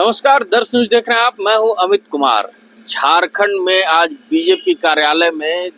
नमस्कार दर्शक न्यूज देख रहे हैं आप। मैं हूं अमित कुमार। झारखंड में आज बीजेपी कार्यालय में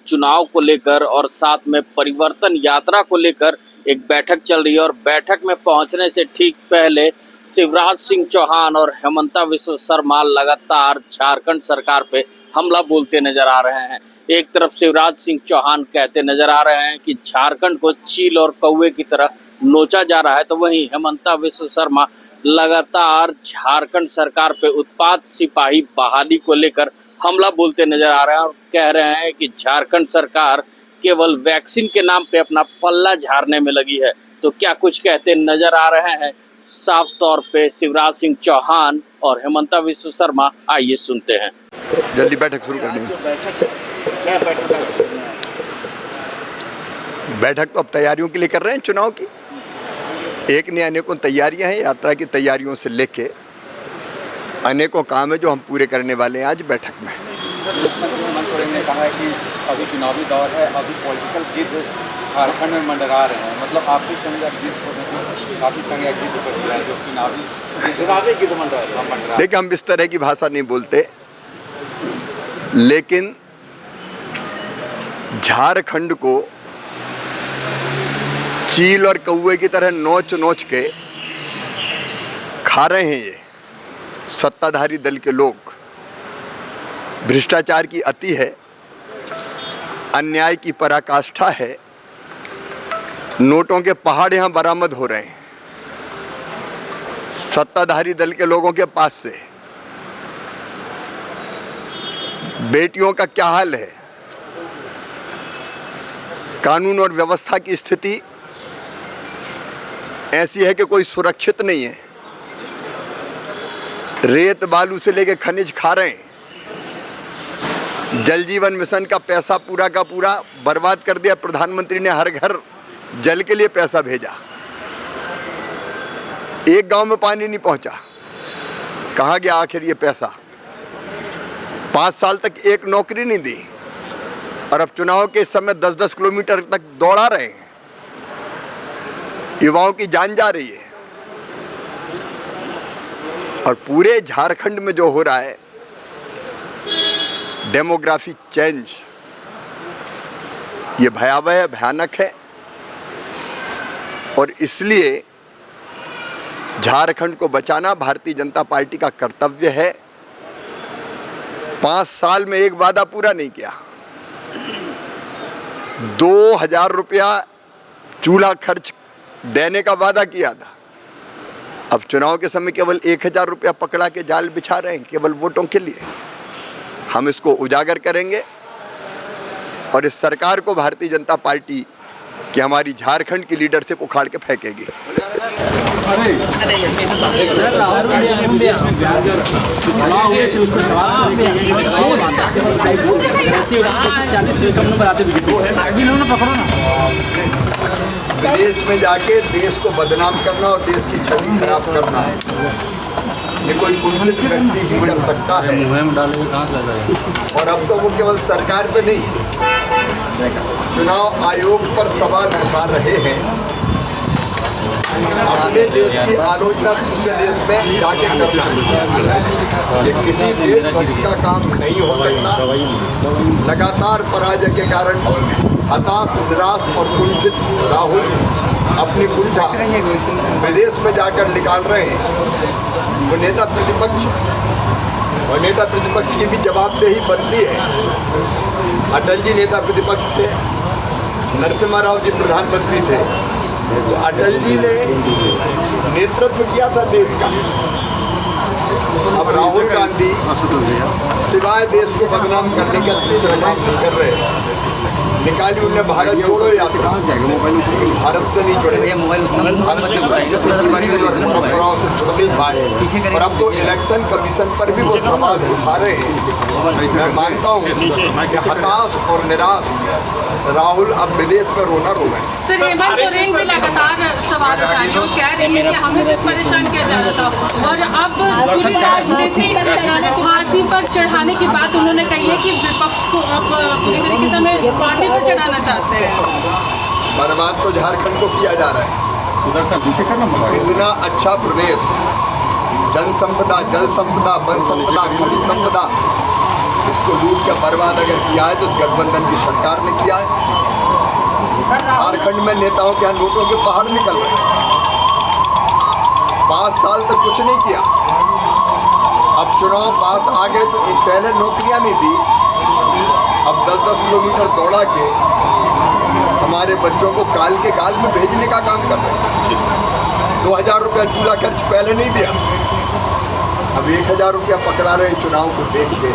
चुनाव को लेकर और साथ में परिवर्तन यात्रा को लेकर एक बैठक चल रही है और बैठक में पहुंचने से ठीक पहले शिवराज सिंह चौहान और हेमंता बिस्वा शर्मा लगातार झारखंड सरकार पे हमला बोलते नजर आ रहे हैं। एक तरफ शिवराज सिंह चौहान कहते नजर आ रहे हैं कि झारखंड को चील और कौवे की तरह नोचा जा रहा है, तो वहीं हेमंता बिस्वा शर्मा लगातार झारखंड सरकार पे उत्पात सिपाही बहाली को लेकर हमला बोलते नजर आ रहे हैं और कह रहे हैं कि झारखंड सरकार केवल वैक्सीन के नाम पे अपना पल्ला झाड़ने में लगी है। तो क्या कुछ कहते नजर आ रहे हैं साफ तौर पे शिवराज सिंह चौहान और हेमंता बिस्वा शर्मा, आइए सुनते हैं। जल्दी बैठक शुरू करनी है। बैठक तो अब तैयारियों के लिए कर रहे हैं चुनाव की। एक ने अनेकों तैयारियां हैं, यात्रा की तैयारियों से लेके अनेकों काम है जो हम पूरे करने वाले हैं आज बैठक में। मुख्यमंत्री ने कहा है कि अभी चुनावी दौर है, अभी पॉलिटिकल गिद्ध झारखंड में मंडरा रहे हैं। मतलब आपकी संज्ञा काफ़ी संज्ञा गिद्ध कर दिया है जो चुनावी गिद्ध मंडरा रहे हैं। देखिए, हम इस तरह की भाषा नहीं बोलते, लेकिन झारखंड को चील और कौवे की तरह नोच नोच के खा रहे हैं ये सत्ताधारी दल के लोग। भ्रष्टाचार की अति है, अन्याय की पराकाष्ठा है, नोटों के पहाड़ यहाँ बरामद हो रहे हैं सत्ताधारी दल के लोगों के पास से। बेटियों का क्या हाल है, कानून और व्यवस्था की स्थिति ऐसी है कि कोई सुरक्षित नहीं है। रेत बालू से लेके खनिज खा रहे हैं। जल जीवन मिशन का पैसा पूरा का पूरा बर्बाद कर दिया। प्रधानमंत्री ने हर घर जल के लिए पैसा भेजा, एक गांव में पानी नहीं पहुंचा। कहाँ गया आखिर ये पैसा? 5 साल तक एक नौकरी नहीं दी और अब चुनाव के समय 10-10 किलोमीटर तक दौड़ा रहे हैं। युवाओं की जान जा रही है। और पूरे झारखंड में जो हो रहा है डेमोग्राफिक चेंज, ये भयावह है, भयानक है। और इसलिए झारखंड को बचाना भारतीय जनता पार्टी का कर्तव्य है। 5 साल में एक वादा पूरा नहीं किया। 2000 रुपया चूल्हा खर्च देने का वादा किया था। अब चुनाव के समय केवल 1000 रुपया पकड़ा के जाल बिछा रहे हैं केवल वोटों के लिए। हम इसको उजागर करेंगे और इस सरकार को भारतीय जनता पार्टी की हमारी झारखंड की लीडरशिप उखाड़ के फेंकेगी। विदेश में जाके देश को बदनाम करना और देश की छवि खराब करना, ये कोई कुंठित व्यक्ति ही कर सकता है। और अब तो वो केवल सरकार पे नहीं, चुनाव आयोग पर सवाल उठा रहे हैं। अपने देश की आलोचना दूसरे देश में जाके करना, ये किसी देशभक्त का काम नहीं हो सकता। लगातार पराजय के कारण हताश, निराश और कुंठित राहुल अपनी कुंठा विदेश में जाकर निकाल रहे हैं। वो नेता प्रतिपक्ष और नेता प्रतिपक्ष की भी जवाबदेही बनती है। अटल जी नेता प्रतिपक्ष थे, नरसिम्हा राव जी प्रधानमंत्री थे। तो अटल जी ने नेतृत्व किया था देश का। अब राहुल गांधी सिवाय देश को बदनाम करने का दूसरा काम नहीं कर रहे। निकाली उन्हें भारत जोड़ो यात्रा, भारत से नहीं जुड़े, भारत की संस्कृति और परंपराओं से जुड़ नहीं पाए। और अब तो इलेक्शन कमीशन पर भी वो सवाल उठा रहे हैं। मैं मानता हूँ कि हताश और निराश राहुल अब विदेश में रोना रो रहे हैं। सर, हेमंत सोरेन भी लगातार सवाल उठा रहे हैं, कह रही है कि हमें सिर्फ परेशान किया जा रहा था और अब पूरी राजनीति फांसी पर चढ़ाने की बात उन्होंने कही है कि विपक्ष को अब पूरी तरीके से हमें फांसी पर चढ़ाना चाहते हैं। बर्बाद तो झारखंड को किया जा रहा है। इतना अच्छा प्रदेश धन संपदा, जल संपदा, वन संपदा, खनिज संपदा, इसको लूट के बर्बाद अगर किया है तो उस गठबंधन की सरकार ने किया है। झारखंड में नेताओं के यहाँ नोटों के पहाड़ निकल रहे हैं। 5 साल तक कुछ नहीं किया, अब चुनाव पास आ गए तो एक पहले नौकरियां नहीं दी, अब 10-10 किलोमीटर दौड़ा के हमारे बच्चों को काल के गाल में भेजने का काम कर रहे हैं। 2000 रुपया चूल्हा खर्च पहले नहीं दिया, अब 1000 रुपया पकड़ा रहे हैं चुनाव को देख के।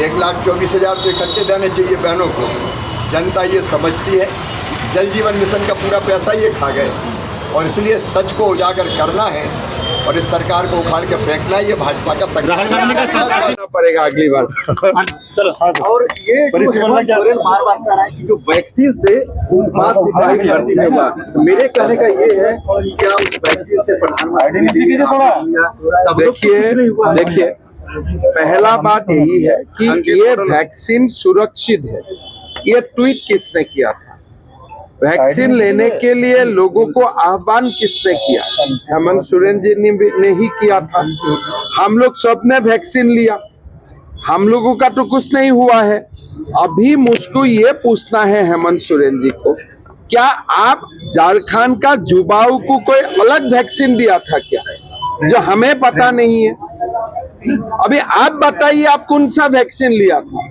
1,24,000 रुपये इकट्ठे देने चाहिए बहनों को। जनता ये समझती है जल जीवन मिशन का पूरा पैसा ये खा गए, और इसलिए सच को उजागर करना है और इस सरकार को उखाड़ के फेंकना है। ये भाजपा का संकल्प पड़ेगा अगली बार। और ये बार बात कर रहा है कि जो वैक्सीन से उत्पाद सिपाही भर्ती नहीं हुआ, मेरे कहने का ये है कि क्या उस वैक्सीन से प्रधानमंत्री देखिए पहला बात यही है कि ये वैक्सीन सुरक्षित है। ये ट्वीट किसने किया था? वैक्सीन लेने के लिए लोगों को आह्वान किसने किया? हेमंत सोरेन जी ने ही किया था। हम लोग सबने वैक्सीन लिया, हम लोगों का तो कुछ नहीं हुआ है। अभी मुझको ये पूछना है हेमंत सोरेन जी को, क्या आप झारखंड का युवाओं को कोई अलग वैक्सीन दिया था क्या, जो हमें पता नहीं है? अभी आप बताइए, आप कौन सा वैक्सीन लिया था?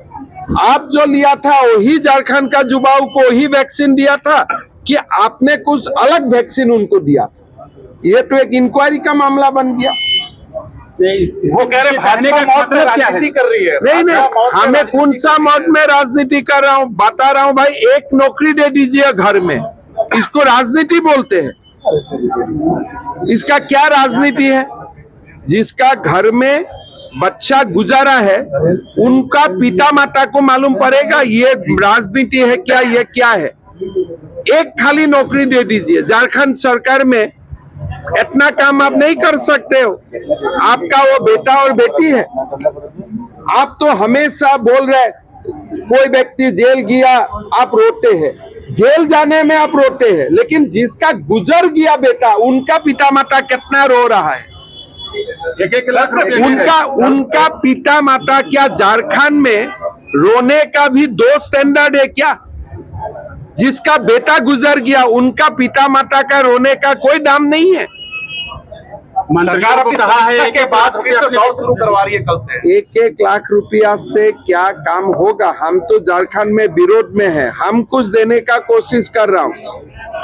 आप जो लिया था वही झारखंड का युवाओं को वही वैक्सीन दिया था कि आपने कुछ अलग वैक्सीन उनको दिया? ये तो एक इंक्वायरी का मामला बन गया। वो कह रहे भाजने का मतलब राजनीति कर रही है। नहीं, हमें कौन सा मौत में राजनीति कर रहा हूँ, बता रहा हूँ भाई। एक नौकरी दे दीजिए घर में, इसको राजनीति बोलते हैं? इसका क्या राजनीति है? जिसका घर में बच्चा गुजारा है उनका पिता माता को मालूम पड़ेगा ये राजनीति है क्या, ये क्या है? एक खाली नौकरी दे दीजिए। झारखंड सरकार में इतना काम आप नहीं कर सकते हो। आपका वो बेटा और बेटी है, आप तो हमेशा बोल रहे कोई व्यक्ति जेल गया आप रोते हैं, जेल जाने में आप रोते हैं, लेकिन जिसका गुजर गया बेटा उनका पिता माता कितना रो रहा है? उनका पिता माता क्या झारखंड में रोने का भी 2 स्टैंडर्ड है क्या? जिसका बेटा गुजर गया उनका पिता माता का रोने का कोई दाम नहीं है। सरकार को कहा है कि बाद फिर से दौड़ शुरू करवा रही है कल से। 1-1 लाख रुपया से क्या काम होगा? हम तो झारखंड में विरोध में है, हम कुछ देने का कोशिश कर रहा हूँ।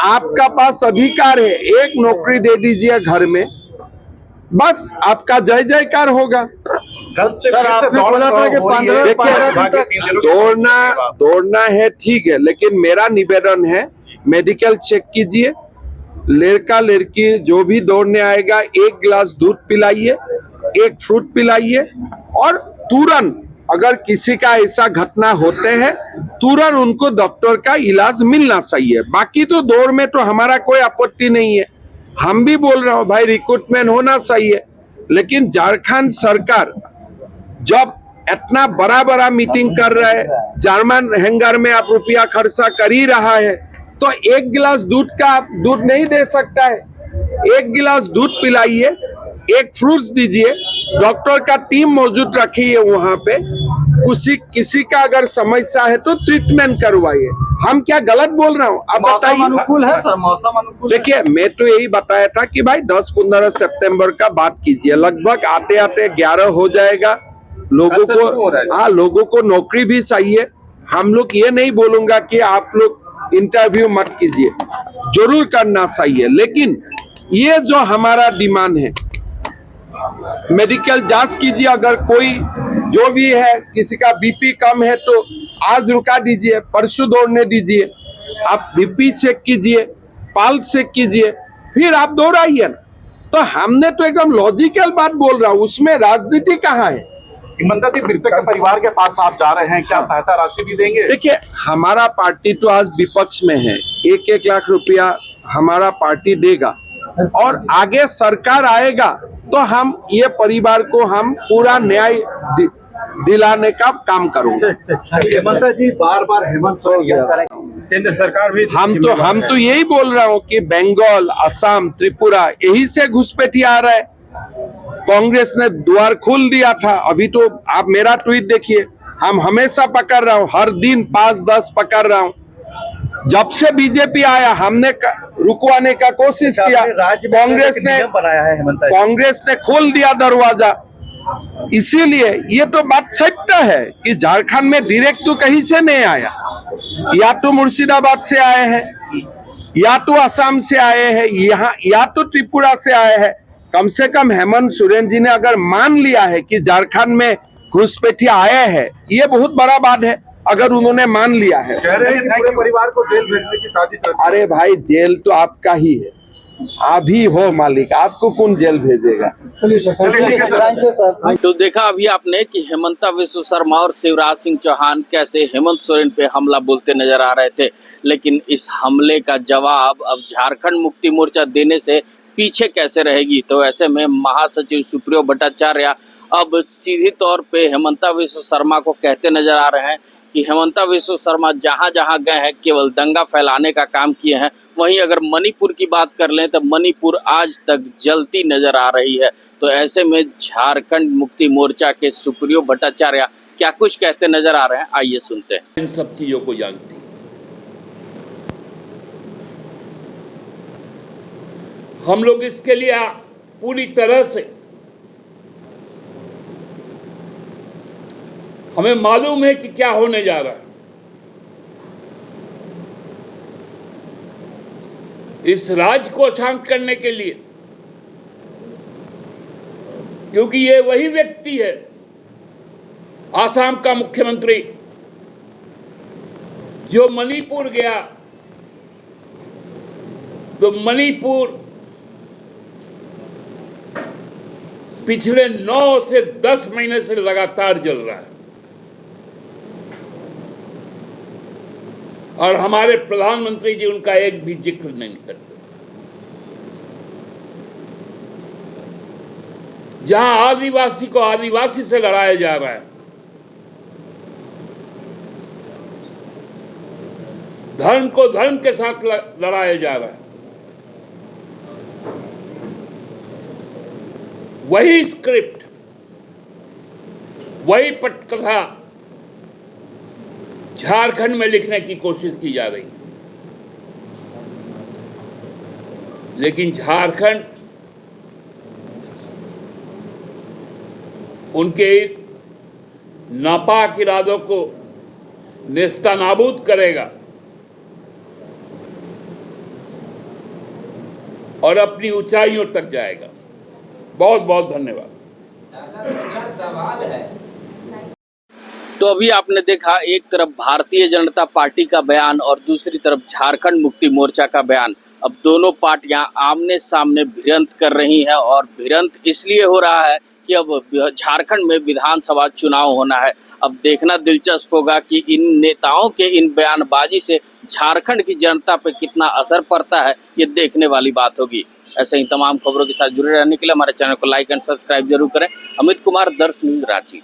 आपका पास अधिकार है, एक नौकरी दे दीजिए घर में, बस आपका जय जयकार होगा। सर आपने बोला था कि 15 दौड़ना है ठीक है, लेकिन मेरा निवेदन है मेडिकल चेक कीजिए। लड़का लड़की जो भी दौड़ने आएगा 1 गिलास दूध पिलाइए, 1 फ्रूट पिलाइए, और तुरंत अगर किसी का ऐसा घटना होते हैं तुरंत उनको डॉक्टर का इलाज मिलना चाहिए। बाकी तो दौड़ में तो हमारा कोई आपत्ति नहीं है। हम भी बोल रहे हो भाई रिक्रूटमेंट होना चाहिए, लेकिन झारखंड सरकार जब इतना बड़ा मीटिंग कर रहा है, जर्मन हैंगर में आप रुपया खर्चा कर ही रहा है, तो 1 गिलास दूध का आप दूध नहीं दे सकता है? 1 गिलास दूध पिलाइए, 1 फ्रूट्स दीजिए, डॉक्टर का टीम मौजूद रखिए वहां पे। किसी का अगर समस्या है तो ट्रीटमेंट करवाइए। हम क्या गलत बोल रहा हूँ? आप बताइए। अनुकूल है सर, मौसम अनुकूल। देखिए मैं तो यही बताया था कि भाई 10-15 सितंबर का बात कीजिए। लगभग आते आते 11 हो जाएगा। लोगों को लोगों को नौकरी भी चाहिए। हम लोग ये नहीं बोलूंगा कि आप लोग इंटरव्यू मत कीजिए, जरूर करना चाहिए, लेकिन ये जो हमारा डिमांड है मेडिकल जांच कीजिए। अगर कोई जो भी है किसी का बीपी कम है तो आज रुका दीजिए, परसों दौड़ने दीजिए। आप बीपी चेक कीजिए, पल्स चेक कीजिए, फिर आप दौड़ाइए ना। तो हमने तो एकदम लॉजिकल बात बोल रहा हूँ, उसमें राजनीति कहाँ है? मंत्री जी मृतक के परिवार के पास आप जा रहे हैं, क्या सहायता राशि भी देंगे? देखिए हमारा पार्टी तो आज विपक्ष में है, 1-1 लाख रुपया हमारा पार्टी देगा, और आगे सरकार आएगा तो हम ये परिवार को हम पूरा न्याय दिलाने का काम करूंगा। मंत्री जी बार हेमंत सोरेन केंद्र सरकार भी हम तो यही बोल रहा हूँ कि बंगाल, असम, त्रिपुरा यही से घुसपैठिया आ रहा है। कांग्रेस ने द्वार खोल दिया था। अभी तो आप मेरा ट्वीट देखिए, हम हमेशा पकड़ रहा हूं, हर दिन 5-10 पकड़ रहा हूं। जब से बीजेपी आया हमने रुकवाने का कोशिश किया, कांग्रेस ने खोल दिया दरवाजा। इसीलिए ये तो बात सत्य है कि झारखंड में डायरेक्ट तो कहीं से नहीं आया, या तो मुर्शिदाबाद से आए हैं, या तो असम से आए हैं, यहाँ या तो त्रिपुरा से आए हैं। कम से कम हेमंत सोरेन जी ने अगर मान लिया है कि झारखंड में घुसपैठिया आए हैं, ये बहुत बड़ा बात है। अगर उन्होंने मान लिया है, कह रहे हैं कि पूरे परिवार को जेल भेजने की साजिश रची है। अरे भाई जेल तो आपका ही है, आप ही हो मालिक, आपको कौन जेल भेजेगा। तो देखा अभी आपने कि हेमंता विश्व शर्मा और शिवराज सिंह चौहान कैसे हेमंत सोरेन पे हमला बोलते नजर आ रहे थे, लेकिन इस हमले का जवाब अब झारखंड मुक्ति मोर्चा देने से पीछे कैसे रहेगी। तो ऐसे में महासचिव सुप्रियो भट्टाचार्य अब सीधे तौर पे हेमंता विश्व शर्मा को कहते नजर आ रहे हैं कि हेमंता विश्व शर्मा जहां जहां गए हैं केवल दंगा फैलाने का काम किए हैं। वहीं अगर मणिपुर की बात कर लें तो मणिपुर आज तक जलती नजर आ रही है। तो ऐसे में झारखंड मुक्ति मोर्चा के सुप्रियो भट्टाचार्य क्या कुछ कहते नजर आ रहे हैं, आइए सुनते हैं। इन सब चीजों को जानती है। हम लोग इसके लिए पूरी तरह से हमें मालूम है कि क्या होने जा रहा है। इस राज्य को शांत करने के लिए, क्योंकि ये वही व्यक्ति है, आसाम का मुख्यमंत्री, जो मणिपुर गया तो मणिपुर पिछले 9 से 10 महीने से लगातार जल रहा है और हमारे प्रधानमंत्री जी उनका एक भी जिक्र नहीं करते। जहां आदिवासी को आदिवासी से लड़ाया जा रहा है, धर्म को धर्म के साथ लड़ाया जा रहा है, वही स्क्रिप्ट, वही पटकथा झारखंड में लिखने की कोशिश की जा रही है। लेकिन झारखंड उनके नापाक इरादों को नेस्तनाबूद करेगा और अपनी ऊंचाइयों तक जाएगा। बहुत बहुत धन्यवाद। तो अभी आपने देखा एक तरफ भारतीय जनता पार्टी का बयान और दूसरी तरफ झारखंड मुक्ति मोर्चा का बयान। अब दोनों पार्टियां आमने सामने भिड़ंत कर रही हैं और भिड़ंत इसलिए हो रहा है कि अब झारखंड में विधानसभा चुनाव होना है। अब देखना दिलचस्प होगा कि इन नेताओं के इन बयानबाजी से झारखंड की जनता पर कितना असर पड़ता है, ये देखने वाली बात होगी। ऐसे ही तमाम खबरों के साथ जुड़े रहने के लिए हमारे चैनल को लाइक एंड सब्सक्राइब जरूर करें। अमित कुमार, दर्श न्यूज, रांची।